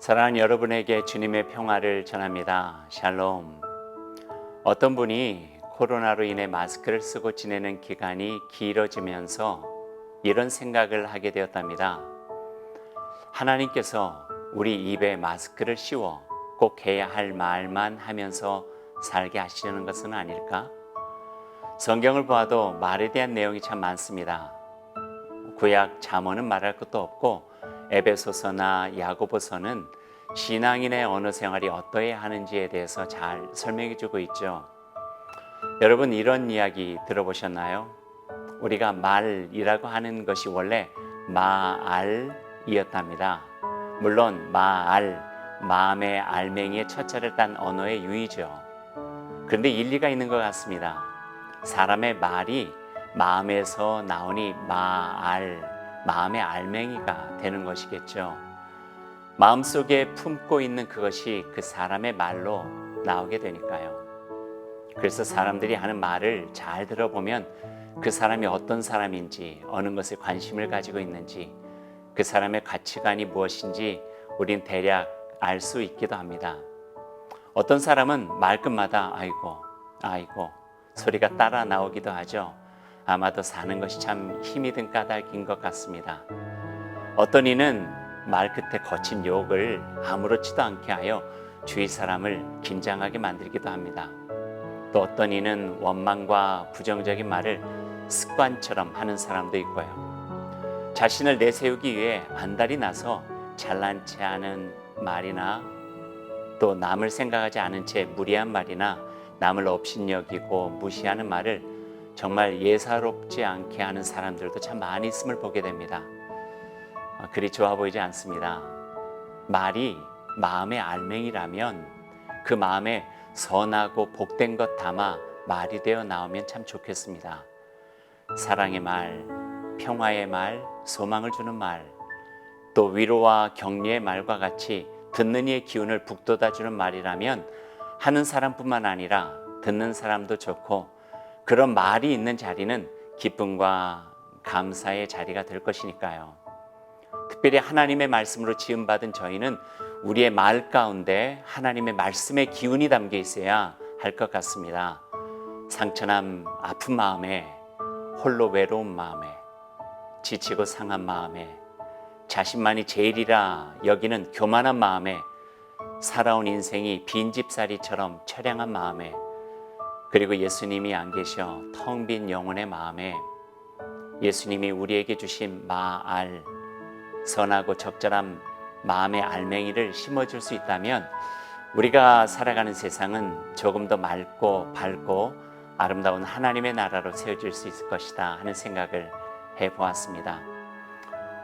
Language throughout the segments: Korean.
사랑하는 여러분에게 주님의 평화를 전합니다. 샬롬. 어떤 분이 코로나로 인해 마스크를 쓰고 지내는 기간이 길어지면서 이런 생각을 하게 되었답니다. 하나님께서 우리 입에 마스크를 씌워 꼭 해야 할 말만 하면서 살게 하시려는 것은 아닐까? 성경을 보아도 말에 대한 내용이 참 많습니다. 구약 잠언은 말할 것도 없고 에베소서나 야고보서는 신앙인의 언어 생활이 어떠해야 하는지에 대해서 잘 설명해 주고 있죠. 여러분, 이런 이야기 들어보셨나요? 우리가 말이라고 하는 것이 원래 마알이었답니다. 물론 마알, 마음의 알맹이의 첫자를 딴 언어의 유의죠. 그런데 일리가 있는 것 같습니다. 사람의 말이 마음에서 나오니 마알, 마음의 알맹이가 되는 것이겠죠. 마음속에 품고 있는 그것이 그 사람의 말로 나오게 되니까요. 그래서 사람들이 하는 말을 잘 들어보면 그 사람이 어떤 사람인지, 어느 것에 관심을 가지고 있는지, 그 사람의 가치관이 무엇인지 우린 대략 알 수 있기도 합니다. 어떤 사람은 말끝마다 아이고 소리가 따라 나오기도 하죠. 아마도 사는 것이 참 힘이 든 까닭인 것 같습니다. 어떤 이는 말 끝에 거친 욕을 아무렇지도 않게 하여 주위 사람을 긴장하게 만들기도 합니다. 또 어떤 이는 원망과 부정적인 말을 습관처럼 하는 사람도 있고요. 자신을 내세우기 위해 안달이 나서 잘난 체 하는 말이나 또 남을 생각하지 않은 채 무리한 말이나 남을 업신여기고 무시하는 말을 정말 예사롭지 않게 하는 사람들도 참 많이 있음을 보게 됩니다. 그리 좋아 보이지 않습니다. 말이 마음의 알맹이라면 그 마음에 선하고 복된 것 담아 말이 되어 나오면 참 좋겠습니다. 사랑의 말, 평화의 말, 소망을 주는 말, 또 위로와 격려의 말과 같이 듣는 이의 기운을 북돋아주는 말이라면 하는 사람뿐만 아니라 듣는 사람도 좋고, 그런 말이 있는 자리는 기쁨과 감사의 자리가 될 것이니까요. 특별히 하나님의 말씀으로 지음받은 저희는 우리의 말 가운데 하나님의 말씀의 기운이 담겨 있어야 할 것 같습니다. 상처남 아픈 마음에, 홀로 외로운 마음에, 지치고 상한 마음에, 자신만이 제일이라 여기는 교만한 마음에, 살아온 인생이 빈집살이처럼 처량한 마음에, 그리고 예수님이 안 계셔 텅 빈 영혼의 마음에 예수님이 우리에게 주신 마알, 선하고 적절한 마음의 알맹이를 심어줄 수 있다면 우리가 살아가는 세상은 조금 더 맑고 밝고 아름다운 하나님의 나라로 세워질 수 있을 것이다 하는 생각을 해보았습니다.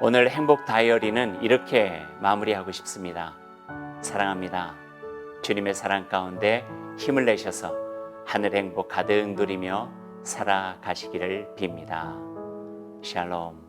오늘 행복 다이어리는 이렇게 마무리하고 싶습니다. 사랑합니다. 주님의 사랑 가운데 힘을 내셔서 하늘 행복 가득 누리며 살아가시기를 빕니다. 샬롬.